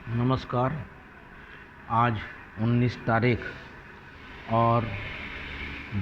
नमस्कार। आज 19 तारीख और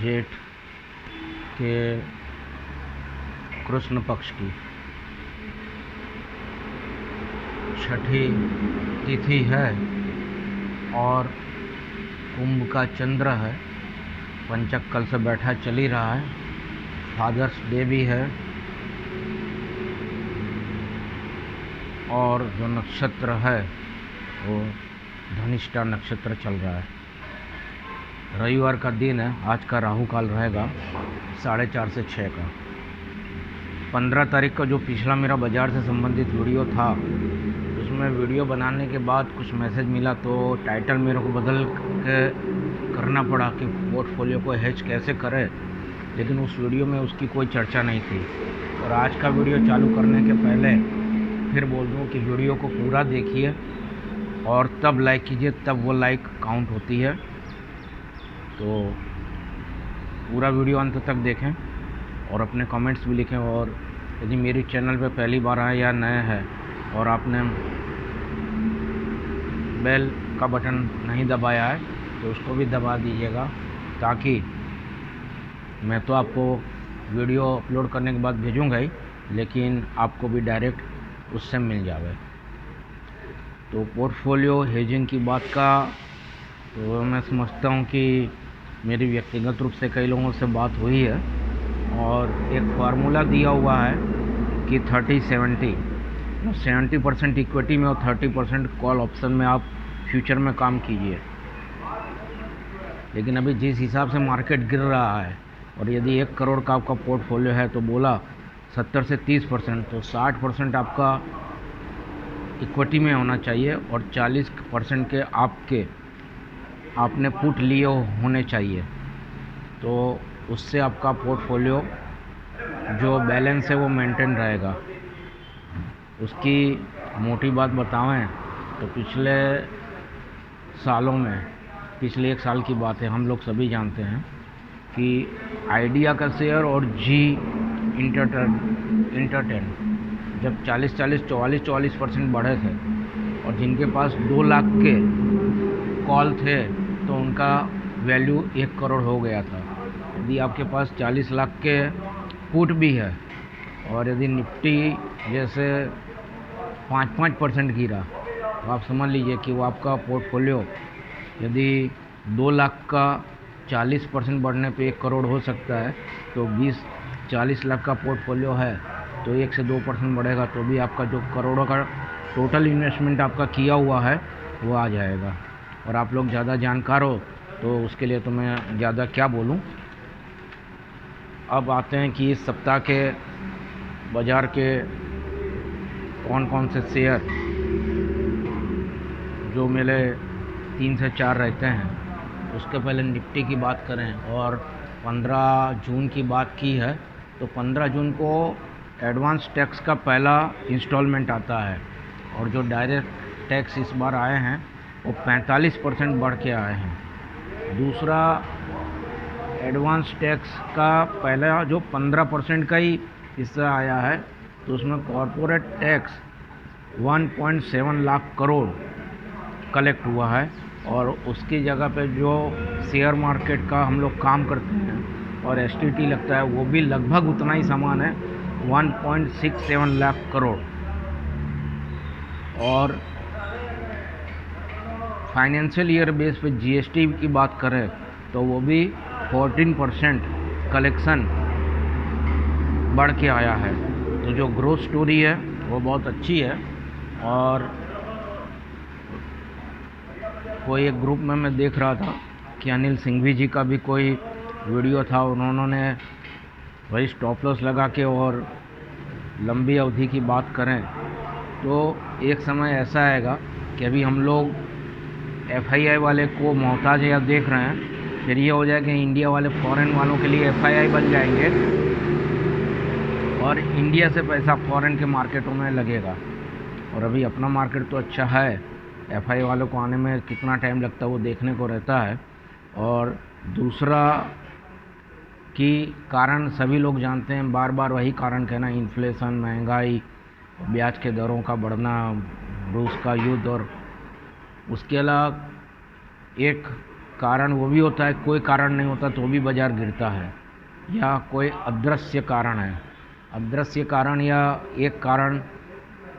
जेठ के कृष्ण पक्ष की छठी तिथि है और कुंभ का चंद्र है। पंचक कल से बैठा चल ही रहा है। फादर्स डे भी है और जो नक्षत्र है वो धनिष्ठा नक्षत्र चल रहा है। रविवार का दिन है। आज का राहु काल रहेगा 4:30 से 6 का। 15 तारीख का जो पिछला मेरा बाज़ार से संबंधित वीडियो था, उसमें वीडियो बनाने के बाद कुछ मैसेज मिला तो टाइटल मेरे को बदल के करना पड़ा कि पोर्टफोलियो को हेज कैसे करें, लेकिन उस वीडियो में उसकी कोई चर्चा नहीं थी। और आज का वीडियो चालू करने के पहले फिर बोल दूँ कि वीडियो को पूरा देखिए और तब लाइक कीजिए, तब वो लाइक काउंट होती है। तो पूरा वीडियो अंत तक देखें और अपने कमेंट्स भी लिखें। और यदि मेरे चैनल पे पहली बार आए या नए हैं और आपने बेल का बटन नहीं दबाया है तो उसको भी दबा दीजिएगा, ताकि मैं तो आपको वीडियो अपलोड करने के बाद भेजूँगा ही, लेकिन आपको भी डायरेक्ट उससे मिल जावे। तो पोर्टफोलियो हेजिंग की बात का तो मैं समझता हूँ कि मेरी व्यक्तिगत रूप से कई लोगों से बात हुई है और एक फार्मूला दिया हुआ है कि 70% इक्विटी में और 30% कॉल ऑप्शन में आप फ्यूचर में काम कीजिए। लेकिन अभी जिस हिसाब से मार्केट गिर रहा है और यदि 1 करोड़ का आपका पोर्टफोलियो है तो बोला 70 से 30%, तो 60% आपका इक्विटी में होना चाहिए और 40% के आपने पुट लिए होने चाहिए। तो उससे आपका पोर्टफोलियो जो बैलेंस है वो मेंटेन रहेगा। उसकी मोटी बात बताएं तो पिछले सालों में, पिछले 1 साल की बात है, हम लोग सभी जानते हैं कि आइडिया का शेयर और जी इंटरटेन जब 44% बढ़े थे और जिनके पास 2 लाख के कॉल थे तो उनका वैल्यू 1 करोड़ हो गया था। यदि आपके पास 40 लाख के पुट भी है और यदि निफ्टी जैसे 5% गिरा तो आप समझ लीजिए कि वो आपका पोर्टफोलियो यदि 2 लाख का 40% बढ़ने पे 1 करोड़ हो सकता है, तो 40 लाख का पोर्टफोलियो है तो 1 से 2% बढ़ेगा तो भी आपका जो करोड़ों का टोटल इन्वेस्टमेंट आपका किया हुआ है वो आ जाएगा। और आप लोग ज़्यादा जानकार हो तो उसके लिए तो मैं ज़्यादा क्या बोलूं। अब आते हैं कि इस सप्ताह के बाज़ार के कौन कौन से शेयर जो मेरे 3 से 4 रहते हैं। उसके पहले निफ्टी की बात करें और 15 जून की बात की है तो 15 जून को एडवांस टैक्स का पहला इंस्टॉलमेंट आता है और जो डायरेक्ट टैक्स इस बार आए हैं वो 45% बढ़ के आए हैं। दूसरा, एडवांस टैक्स का पहला जो 15% का ही हिस्सा आया है तो उसमें corporate tax 1.7 lakh crore collect हुआ है। और उसकी जगह पे जो शेयर मार्केट का हम लोग काम करते हैं और एसटीटी लगता है वो भी लगभग उतना ही सामान है, 1.67 लाख करोड़। और फाइनेंशियल ईयर बेस पे जीएसटी की बात करें तो वो भी 14% कलेक्शन बढ़ के आया है। तो जो ग्रोथ स्टोरी है वो बहुत अच्छी है। और कोई एक ग्रुप में मैं देख रहा था कि अनिल सिंघवी जी का भी कोई वीडियो था, उन्होंने वही स्टॉप लॉस लगा के और लंबी अवधि की बात करें तो एक समय ऐसा आएगा कि अभी हम लोग एफआईआई वाले को मोहताज या देख रहे हैं, फिर ये हो जाए कि इंडिया वाले फॉरेन वालों के लिए एफआईआई बन जाएंगे और इंडिया से पैसा फॉरेन के मार्केटों में लगेगा। और अभी अपना मार्केट तो अच्छा है, एफआईआई वालों को आने में कितना टाइम लगता है वो देखने को रहता है। और दूसरा कि कारण सभी लोग जानते हैं, बार बार वही कारण कहना, इन्फ्लेशन, महंगाई, ब्याज के दरों का बढ़ना, रूस का युद्ध और उसके अलावा एक कारण वो भी होता है, कोई कारण नहीं होता तो भी बाज़ार गिरता है, या कोई अदृश्य कारण है। अदृश्य कारण या एक कारण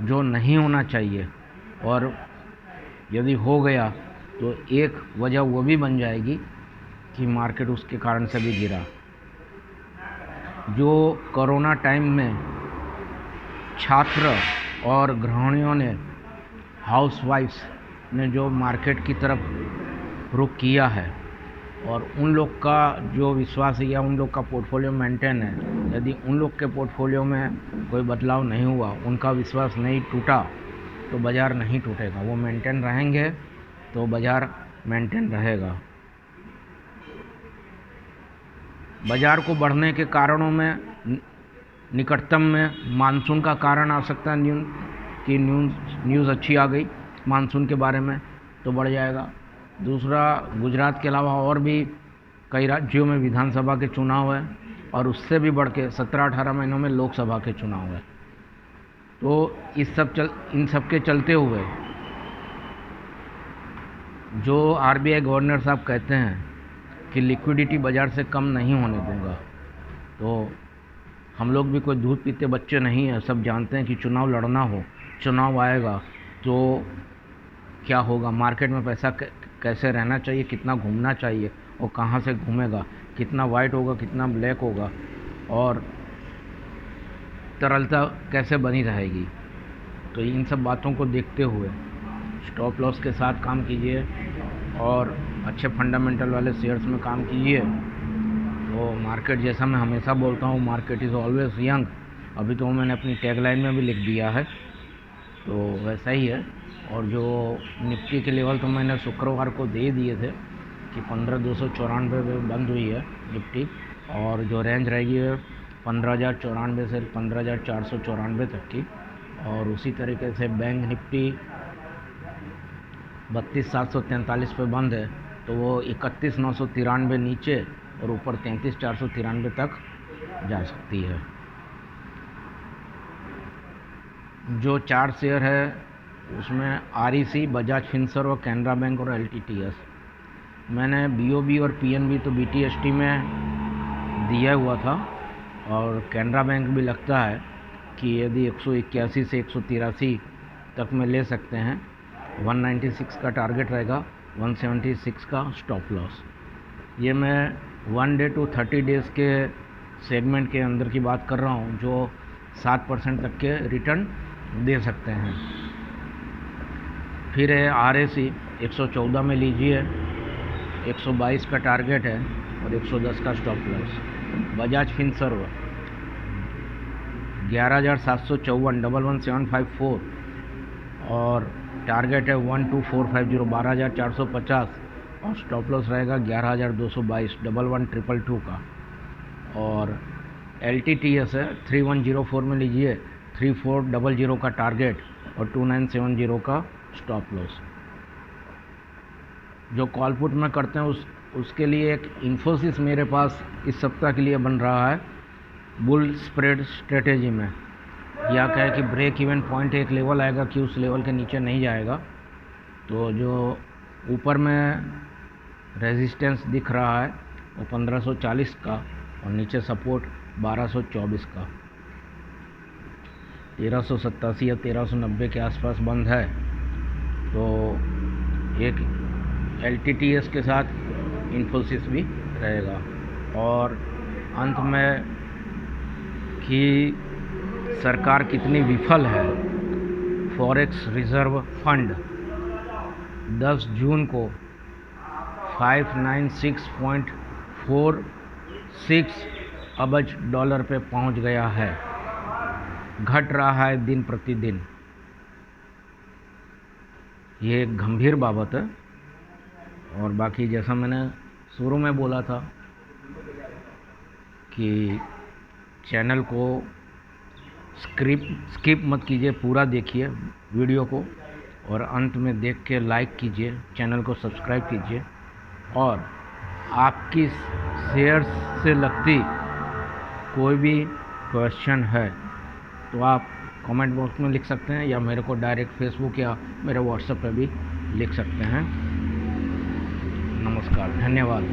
जो नहीं होना चाहिए और यदि हो गया तो एक वजह वो भी बन जाएगी कि मार्केट उसके कारण से भी गिरा। जो कोरोना टाइम में छात्र और गृहिणियों ने, हाउसवाइफ्स ने जो मार्केट की तरफ रुख किया है और उन लोग का जो विश्वास है या उन लोग का पोर्टफोलियो मेंटेन है, यदि उन लोग के पोर्टफोलियो में कोई बदलाव नहीं हुआ, उनका विश्वास नहीं टूटा, तो बाज़ार नहीं टूटेगा। वो मेंटेन रहेंगे तो बाज़ार मेंटेन रहेगा। बाज़ार को बढ़ने के कारणों में निकटतम में मानसून का कारण आ सकता है, न्यूज़ अच्छी आ गई मानसून के बारे में तो बढ़ जाएगा। दूसरा, गुजरात के अलावा और भी कई राज्यों में विधानसभा के चुनाव है और उससे भी बढ़ के 17-18 महीनों में लोकसभा के चुनाव है। तो इन सब के चलते हुए जो आरबीआई गवर्नर साहब कहते हैं कि लिक्विडिटी बाज़ार से कम नहीं होने दूंगा, तो हम लोग भी कोई दूध पीते बच्चे नहीं हैं। सब जानते हैं कि चुनाव लड़ना हो, चुनाव आएगा तो क्या होगा, मार्केट में पैसा कैसे रहना चाहिए, कितना घूमना चाहिए और कहाँ से घूमेगा, कितना वाइट होगा, कितना ब्लैक होगा और तरलता कैसे बनी रहेगी। तो इन सब बातों को देखते हुए स्टॉप लॉस के साथ काम कीजिए और अच्छे फंडामेंटल वाले शेयर्स में काम कीजिए। तो मार्केट, जैसा मैं हमेशा बोलता हूँ, मार्केट इज़ ऑलवेज यंग। अभी तो मैंने अपनी टैगलाइन में भी लिख दिया है, तो वैसा ही है। और जो निफ्टी के लेवल तो मैंने शुक्रवार को दे दिए थे कि 15,294 पे बंद हुई है निफ्टी, और जो रेंज रहेगी 15,094 से 15,494 तक की। और उसी तरीके से बैंक निफ्टी 32,743 पे बंद है, तो वो 31,993 नीचे और ऊपर 33,493 तक जा सकती है। जो 4 शेयर है उसमें आरईसी, बजाज फिनसर्व और कैनरा बैंक और एलटीटीएस। मैंने बीओबी और पीएनबी तो बीटीएसटी में दिया हुआ था, और कैनरा बैंक भी लगता है कि यदि 181 से 183 तक में ले सकते हैं। 196 का टारगेट रहेगा, 176 का स्टॉप लॉस। ये मैं 1 डे टू 30 डेज़ के सेगमेंट के अंदर की बात कर रहा हूँ, जो 7% तक के रिटर्न दे सकते हैं। फिर है आरएसी, 114 में लीजिए, 122 का टारगेट है और 110 का स्टॉप लॉस। बजाज फिनसर्व 11,754, 11754 और टारगेट है 12,450, 12,450 और स्टॉप लॉस रहेगा 11,222, 11,222 का। और एलटीटीएस है 3104 में लीजिए, 3400 का टारगेट और 2970 का स्टॉप लॉस। जो कॉल पुट में करते हैं उसके लिए एक इन्फोसिस मेरे पास इस सप्ताह के लिए बन रहा है, बुल स्प्रेड स्ट्रेटेजी में। या कहे कि ब्रेक इवन पॉइंट एक लेवल आएगा कि उस लेवल के नीचे नहीं जाएगा, तो जो ऊपर में रेजिस्टेंस दिख रहा है वो 1540 का और नीचे सपोर्ट 1224 का। 1387 या 1390 के आसपास बंद है। तो एक एलटीटीएस के साथ इन्फोसिस भी रहेगा। और अंत में कि सरकार कितनी विफल है। फॉरेक्स रिजर्व फंड 10 जून को 596.46 अरब डॉलर पे पहुंच गया है, घट रहा है दिन प्रतिदिन। ये एक गंभीर बाबत है। और बाकी जैसा मैंने शुरू में बोला था कि चैनल को स्किप मत कीजिए, पूरा देखिए वीडियो को और अंत में देख के लाइक कीजिए, चैनल को सब्सक्राइब कीजिए। और आपकी शेयर से लगती कोई भी क्वेश्चन है तो आप कमेंट बॉक्स में लिख सकते हैं या मेरे को डायरेक्ट फेसबुक या मेरे व्हाट्सएप पे भी लिख सकते हैं। नमस्कार, धन्यवाद।